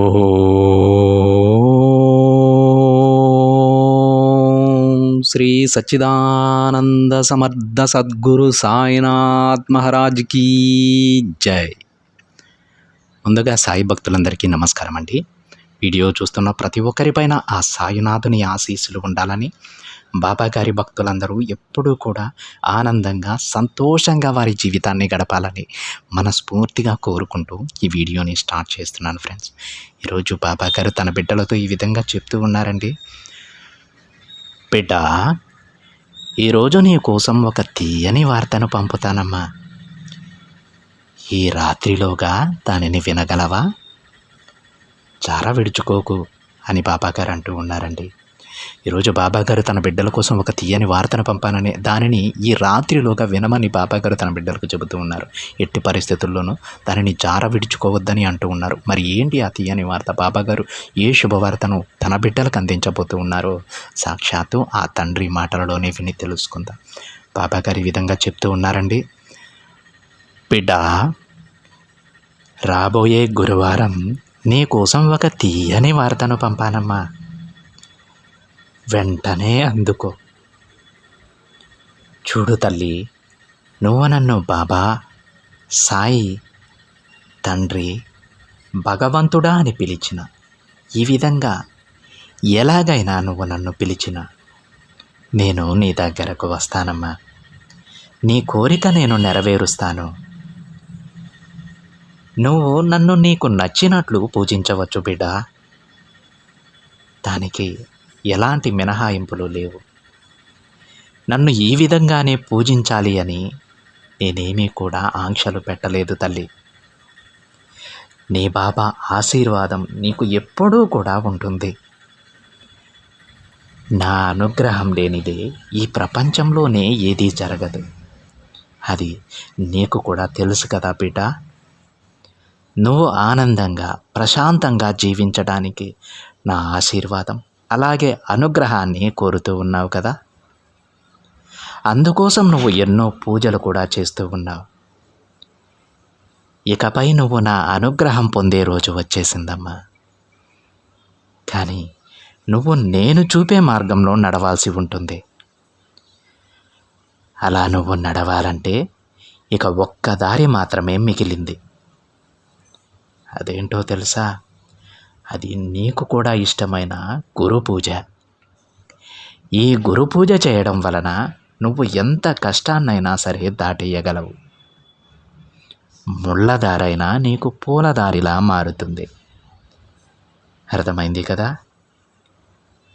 ఓం శ్రీ సచ్చిదానంద సమర్థ సద్గురు సాయినాథ్ మహారాజ్ కీ జై. ముందుగా సాయి భక్తులందరికీ నమస్కారం అండి. వీడియో చూస్తున్న ప్రతి ఒక్కరిపైన ఆ సాయినాథుని ఆశీస్సులు ఉండాలని, బాబాగారి భక్తులందరూ ఎప్పుడూ కూడా ఆనందంగా సంతోషంగా వారి జీవితాన్ని గడపాలని మనస్ఫూర్తిగా కోరుకుంటూ ఈ వీడియోని స్టార్ట్ చేస్తున్నాను ఫ్రెండ్స్. ఈరోజు బాబాగారు తన బిడ్డలతో ఈ విధంగా చెప్తూ ఉన్నారండి. బిడ్డ, ఈరోజు నీ కోసం ఒక తీయని వార్తను పంపుతానమ్మా. ఈ రాత్రిలోగా దానిని వినగలవా? చార విడుచుకోకు అని బాబాగారు అంటూ ఉన్నారండి. ఈరోజు బాబాగారు తన బిడ్డల కోసం ఒక తీయని వార్తను పంపానని, దానిని ఈ రాత్రిలోగా వినమని బాబాగారు తన బిడ్డలకు చెబుతూ ఉన్నారు. ఎట్టి పరిస్థితుల్లోనూ దానిని జార విడుచుకోవద్దని అంటూ ఉన్నారు. మరి ఏంటి ఆ తీయని వార్త? బాబాగారు ఏ శుభవార్తను తన బిడ్డలకు అందించబోతూ ఉన్నారో సాక్షాత్తు ఆ తండ్రి మాటలలోనే విని తెలుసుకుందాం. బాబాగారు ఈ విధంగా చెప్తూ ఉన్నారండి. బిడ్డ, రాబోయే గురువారం నీ కోసం ఒక తీయని వార్తను పంపానమ్మా. వెంటనే అందుకో. చూడు తల్లి, నువ్వు నన్ను బాబా, సాయి, తండ్రి, భగవంతుడా అని పిలిచిన, ఈ విధంగా ఎలాగైనా నువ్వు నన్ను పిలిచిన నేను నీ దగ్గరకు వస్తానమ్మా. నీ కోరిక నేను నెరవేరుస్తాను. నువ్వు నన్ను నీకు నచ్చినట్లు పూజించవచ్చు బిడ్డ. దానికి ఎలాంటి మినహాయింపులు లేవు. నన్ను ఈ విధంగానే పూజించాలి అని నేనేమీ కూడా ఆంక్షలు పెట్టలేదు తల్లి. నీ బాబా ఆశీర్వాదం నీకు ఎప్పుడూ కూడా ఉంటుంది. నా అనుగ్రహం లేనిదే ఈ ప్రపంచంలోనే ఏదీ జరగదు. అది నీకు కూడా తెలుసు కదా బిడ్డ. నువ్వు ఆనందంగా ప్రశాంతంగా జీవించడానికి నా ఆశీర్వాదం అలాగే అనుగ్రహాన్ని కోరుతూ ఉన్నావు కదా. అందుకోసం నువ్వు ఎన్నో పూజలు కూడా చేస్తూ ఉన్నావు. ఇకపై నువ్వు నా అనుగ్రహం పొందే రోజు వచ్చేసిందమ్మా. కానీ నువ్వు నేను చూపే మార్గంలో నడవాల్సి ఉంటుంది. అలా నువ్వు నడవాలంటే ఇక ఒక్క దారి మాత్రమే మిగిలింది. అదేంటో తెలుసా? అది నీకు కూడా ఇష్టమైన గురు పూజ. ఈ గురు పూజ చేయడం వలన నువ్వు ఎంత కష్టాన్నైనా సరే దాటేయగలవు. ముళ్ళదారైనా నీకు పూలదారిలా మారుతుంది. అర్థమైంది కదా?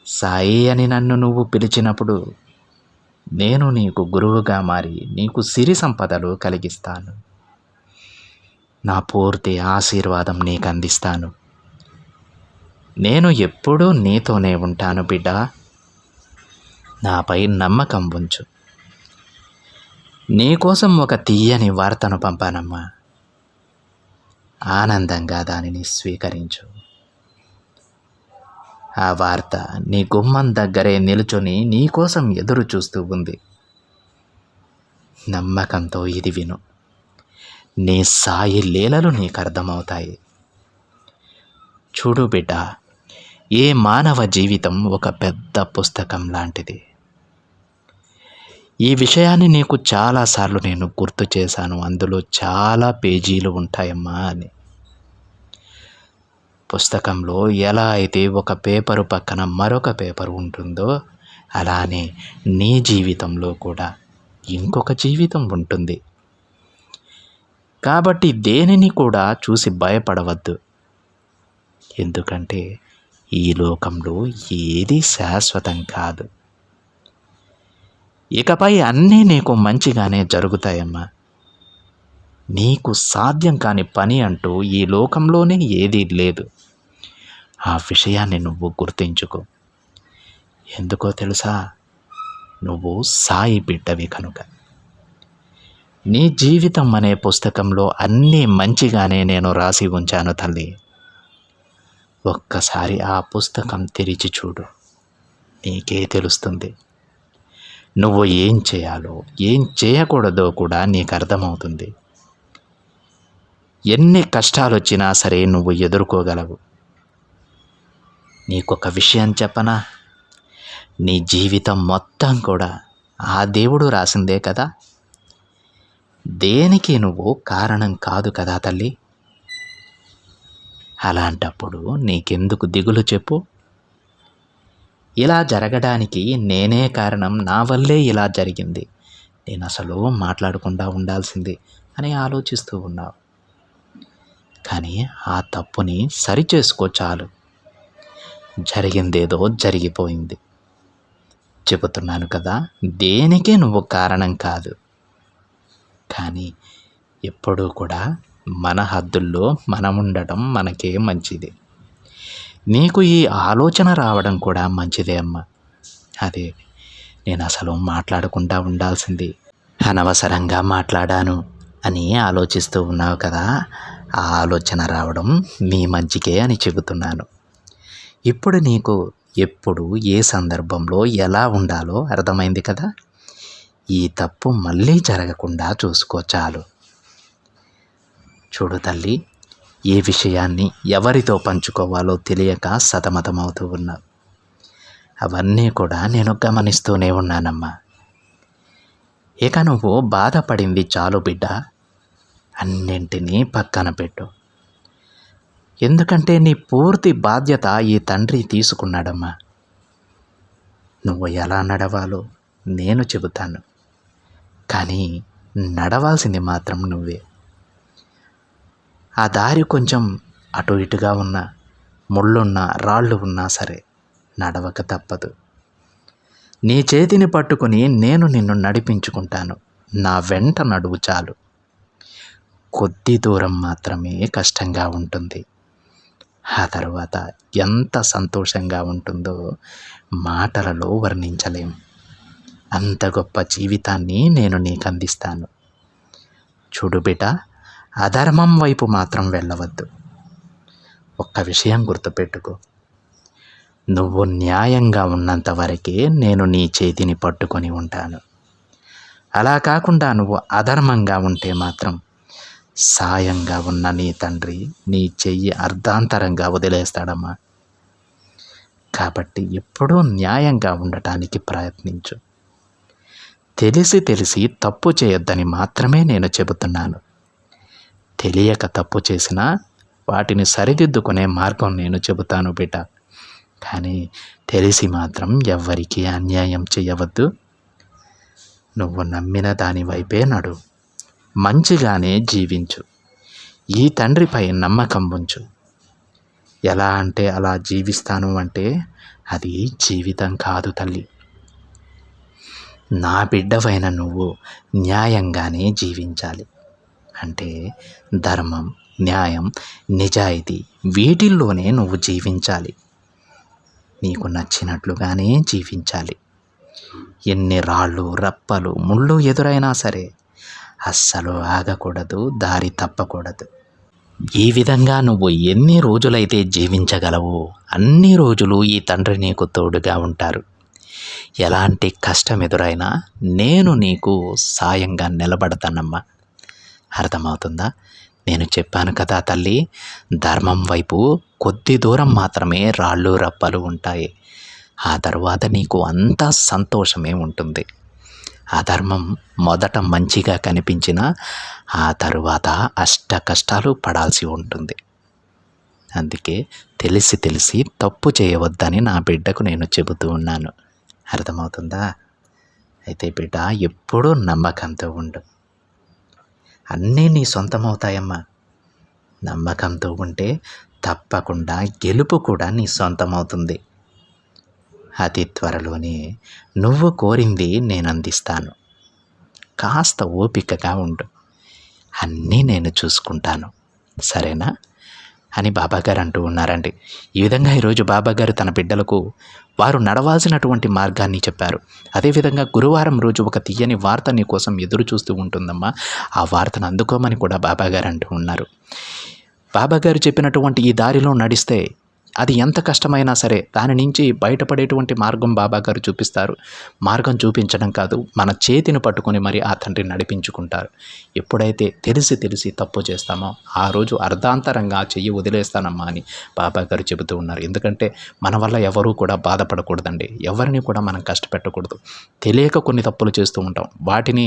సాయి అని నన్ను నువ్వు పిలిచినప్పుడు నేను నీకు గురువుగా మారి నీకు సిరి సంపదలు కలిగిస్తాను. నా పూర్తి ఆశీర్వాదం నీకు అందిస్తాను. నేను ఎప్పుడూ నీతోనే ఉంటాను బిడ్డ. నాపై నమ్మకం ఉంచు. నీకోసం ఒక తీయని వార్తను పంపానమ్మా. ఆనందంగా దానిని స్వీకరించు. ఆ వార్త నీ గుమ్మం దగ్గరే నిలుచొని నీకోసం ఎదురు చూస్తూ ఉంది. నమ్మకంతో ఇది విను. నీ సాయి లీలలు నీకు అర్థమవుతాయి. చూడు బిడ్డ, ఏ మానవ జీవితం ఒక పెద్ద పుస్తకం లాంటిది. ఈ విషయాన్ని నీకు చాలాసార్లు నేను గుర్తు చేశాను. అందులో చాలా పేజీలు ఉంటాయమ్మా అని. పుస్తకంలో ఎలా అయితే ఒక పేపరు పక్కన మరొక పేపరు ఉంటుందో అలానే నీ జీవితంలో కూడా ఇంకొక జీవితం ఉంటుంది. కాబట్టి దేనిని కూడా చూసి భయపడవద్దు. ఎందుకంటే ఈ లోకంలో ఏది శాశ్వతం కాదు. ఇకపై అన్నీ నీకు మంచిగానే జరుగుతాయమ్మా. నీకు సాధ్యం కాని పని అంటూ ఈ లోకంలోనే ఏదీ లేదు. ఆ విషయాన్ని నువ్వు గుర్తించుకో. ఎందుకో తెలుసా? నువ్వు సాయి బిడ్డవి కనుక. నీ జీవితం అనే పుస్తకంలో అన్నీ మంచిగానే నేను రాసి ఉంచాను తల్లి. ఒక్కసారి ఆ పుస్తకం తెరిచి చూడు, నీకే తెలుస్తుంది. నువ్వు ఏం చేయాలో ఏం చేయకూడదో కూడా నీకు అర్థమవుతుంది. ఎన్ని కష్టాలు వచ్చినా సరే నువ్వు ఎదుర్కోగలవు. నీకొక విషయం చెప్పనా? నీ జీవితం మొత్తం కూడా ఆ దేవుడు రాసిందే కదా. దేనికి నువ్వు కారణం కాదు కదా తల్లి. అలాంటప్పుడు నీకెందుకు దిగులు చెప్పు? ఇలా జరగడానికి నేనే కారణం, నా వల్లే ఇలా జరిగింది, నేను అసలు మాట్లాడకుండా ఉండాల్సింది అని ఆలోచిస్తూ ఉన్నావు. కానీ ఆ తప్పుని సరిచేసుకో చాలు. జరిగిందేదో జరిగిపోయింది. చెబుతున్నాను కదా, దేనికి నువ్వు కారణం కాదు. కానీ ఎప్పుడూ కూడా మన హద్దుల్లో మనం ఉండటం మనకే మంచిది. నీకు ఈ ఆలోచన రావడం కూడా మంచిదే అమ్మా. అదే నేను అసలు మాట్లాడకుండా ఉండాల్సింది, అనవసరంగా మాట్లాడాను అని ఆలోచిస్తూ ఉన్నావు కదా, ఆ ఆలోచన రావడం నీ మంచికే అని చెబుతున్నాను. ఇప్పుడు నీకు ఎప్పుడు ఏ సందర్భంలో ఎలా ఉండాలో అర్థమైంది కదా. ఈ తప్పు మళ్ళీ జరగకుండా చూసుకో చాలు. చూడు తల్లి, ఏ విషయాన్ని ఎవరితో పంచుకోవాలో తెలియక సతమతమవుతూ ఉన్నావు. అవన్నీ కూడా నేను గమనిస్తూనే ఉన్నానమ్మా. ఇక నువ్వు బాధపడింది చాలు బిడ్డ, అన్నింటినీ పక్కన పెట్టు. ఎందుకంటే నీ పూర్తి బాధ్యత ఈ తండ్రి తీసుకున్నాడమ్మా. నువ్వు ఎలా నడవాలో నేను చెబుతాను, కానీ నడవాల్సింది మాత్రం నువ్వే. ఆ దారి కొంచెం అటు ఇటుగా ఉన్నా, ముళ్ళున్నా, రాళ్ళు ఉన్నా సరే నడవక తప్పదు. నీ చేతిని పట్టుకుని నేను నిన్ను నడిపించుకుంటాను. నా వెంట నడువు చాలు. కొద్ది దూరం మాత్రమే కష్టంగా ఉంటుంది, ఆ తర్వాత ఎంత సంతోషంగా ఉంటుందో మాటలలో వర్ణించలేం. అంత గొప్ప జీవితాన్ని నేను నీకు అందిస్తాను. చూడు బిడ్డ, అధర్మం వైపు మాత్రం వెళ్ళవద్దు. ఒక్క విషయం గుర్తుపెట్టుకో, నువ్వు న్యాయంగా ఉన్నంత వరకే నేను నీ చేతిని పట్టుకొని ఉంటాను. అలా కాకుండా నువ్వు అధర్మంగా ఉంటే మాత్రం సాయంగా ఉన్న నీ తండ్రి నీ చెయ్యి అర్ధాంతరంగా వదిలేస్తాడమ్మా. కాబట్టి ఎప్పుడూ న్యాయంగా ఉండటానికి ప్రయత్నించు. తెలిసి తప్పు చేయొద్దని మాత్రమే నేను చెబుతున్నాను. తెలియక తప్పు చేసినా వాటిని సరిదిద్దుకునే మార్గం నేను చెబుతాను బిడ్డ. కానీ తెలిసి మాత్రం ఎవ్వరికీ అన్యాయం చేయవద్దు. నువ్వు నమ్మిన దాని వైపే నడు, మంచిగానే జీవించు, ఈ తండ్రిపై నమ్మకం ఉంచు. ఎలా అంటే అలా జీవిస్తాను అంటే అది జీవితం కాదు తల్లి. నా బిడ్డవైన నువ్వు న్యాయంగానే జీవించాలి. అంటే ధర్మం, న్యాయం, నిజాయితీ వీటిల్లోనే నువ్వు జీవించాలి. నీకు నచ్చినట్లుగానే జీవించాలి. ఎన్ని రాళ్ళు, రప్పలు, ముళ్ళు ఎదురైనా సరే అస్సలు ఆగకూడదు, దారి తప్పకూడదు. ఈ విధంగా నువ్వు ఎన్ని రోజులైతే జీవించగలవో అన్ని రోజులు ఈ తండ్రి నీకు తోడుగా ఉంటారు. ఎలాంటి కష్టం ఎదురైనా నేను నీకు సాయంగా నిలబడతానమ్మా. అర్థమవుతుందా? నేను చెప్పాను కదా తల్లి, ధర్మం వైపు కొద్ది దూరం మాత్రమే రాళ్ళు రప్పలు ఉంటాయి. ఆ తర్వాత నీకు అంతా సంతోషమే ఉంటుంది. అధర్మం మొదట మంచిగా కనిపించినా ఆ తరువాత అష్ట కష్టాలు పడాల్సి ఉంటుంది. అందుకే తెలిసి తప్పు చేయవద్దని నా బిడ్డకు నేను చెబుతూ ఉన్నాను. అర్థమవుతుందా? అయితే బిడ్డ, ఎప్పుడూ నమ్మకంతో ఉండు. అన్నీ నీ సొంతమవుతాయమ్మా. నమ్మకంతో ఉంటే తప్పకుండా గెలుపు కూడా నీ సొంతమవుతుంది. అతి త్వరలోనే నువ్వు కోరింది నేను అందిస్తాను. కాస్త ఓపికగా ఉండు, అన్నీ నేను చూసుకుంటాను, సరేనా అని బాబాగారు అంటూ ఉన్నారండి. ఈ విధంగా ఈరోజు బాబాగారు తన బిడ్డలకు వారు నడవాల్సినటువంటి మార్గాన్ని చెప్పారు. అదేవిధంగా గురువారం రోజు ఒక తీయని వార్త నీ కోసం ఎదురు చూస్తూ ఉంటుందమ్మా. ఆ వార్తను అందుకోమని కూడా బాబాగారు అంటూ ఉన్నారు. బాబాగారు చెప్పినటువంటి ఈ దారిలో నడిస్తే అది ఎంత కష్టమైనా సరే దాని నుంచి బయటపడేటువంటి మార్గం బాబాగారు చూపిస్తారు. మార్గం చూపించడం కాదు, మన చేతిని పట్టుకొని మరి ఆ తండ్రి నడిపించుకుంటారు. ఎప్పుడైతే తెలిసి తప్పు చేస్తామో ఆ రోజు అర్ధాంతరంగా చెయ్యి వదిలేస్తానమ్మా అని బాబాగారు చెబుతూ ఉన్నారు. ఎందుకంటే మన వల్ల ఎవరూ కూడా బాధపడకూడదండి, ఎవరిని కూడా మనం కష్టపెట్టకూడదు. తెలియక కొన్ని తప్పులు చేస్తూ ఉంటాం, వాటిని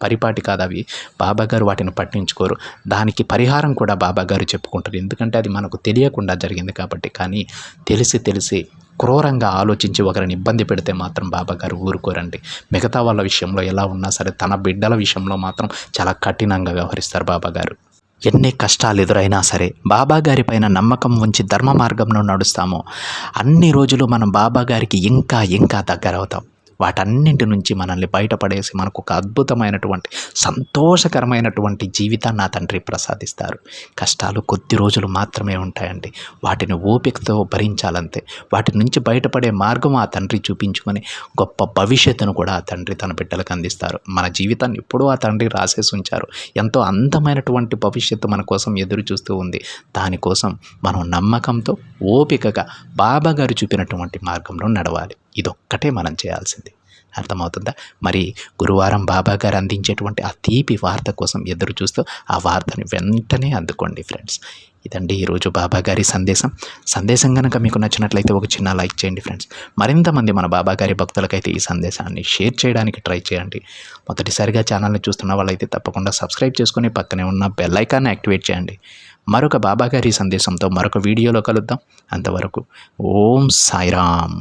పరిపాటి కాదు అవి, బాబాగారు వాటిని పట్టించుకోరు. దానికి పరిహారం కూడా బాబాగారు చెప్పుకుంటారు, ఎందుకంటే అది మనకు తెలియకుండా జరిగింది కాబట్టి. కానీ తెలిసి క్రూరంగా ఆలోచించి ఒకరిని ఇబ్బంది పెడితే మాత్రం బాబాగారు ఊరుకోరండి. మిగతా వాళ్ళ విషయంలో ఎలా ఉన్నా సరే తన బిడ్డల విషయంలో మాత్రం చాలా కఠినంగా వ్యవహరిస్తారు బాబాగారు. ఎన్ని కష్టాలు ఎదురైనా సరే బాబాగారి పైన నమ్మకం ఉంచి ధర్మ మార్గంలో నడుస్తామో అన్ని రోజులు మనం బాబాగారికి ఇంకా దగ్గర అవుతాం. వాటన్నింటి నుంచి మనల్ని బయటపడేసి మనకు ఒక అద్భుతమైనటువంటి సంతోషకరమైనటువంటి జీవితాన్ని నా తండ్రి ప్రసాదిస్తారు. కష్టాలు కొద్ది రోజులు మాత్రమే ఉంటాయండి, వాటిని ఓపికతో భరించాలంతే. వాటి నుంచి బయటపడే మార్గం ఆ తండ్రి చూపించుకొని గొప్ప భవిష్యత్తును కూడా ఆ తండ్రి తన బిడ్డలకు అందిస్తారు. మన జీవితాన్ని ఎప్పుడూ ఆ తండ్రి రాసేసి ఉంచారు. ఎంతో అందమైనటువంటి భవిష్యత్తు మన కోసం ఎదురు చూస్తూ ఉంది. దానికోసం మనం నమ్మకంతో ఓపికగా బాబాగారు చూపినటువంటి మార్గంలో నడవాలి. ఇదొక్కటే మనం చేయాల్సింది. అర్థమవుతుందా? మరి గురువారం బాబాగారు అందించేటువంటి ఆ తీపి వార్త కోసం ఎదురు చూస్తూ ఆ వార్తని వెంటనే అందుకోండి ఫ్రెండ్స్. ఇదండి ఈరోజు బాబాగారి సందేశం కనుక మీకు నచ్చినట్లయితే ఒక చిన్న లైక్ చేయండి ఫ్రెండ్స్. మరింత మంది మన బాబాగారి భక్తులకైతే ఈ సందేశాన్ని షేర్ చేయడానికి ట్రై చేయండి. మొదటిసారిగా ఛానల్ని చూస్తున్న వాళ్ళైతే తప్పకుండా సబ్స్క్రైబ్ చేసుకుని పక్కనే ఉన్న బెల్ ఐకాన్ని యాక్టివేట్ చేయండి. మరొక బాబాగారి సందేశంతో మరొక వీడియోలో కలుద్దాం. అంతవరకు ఓం సాయిరామ్.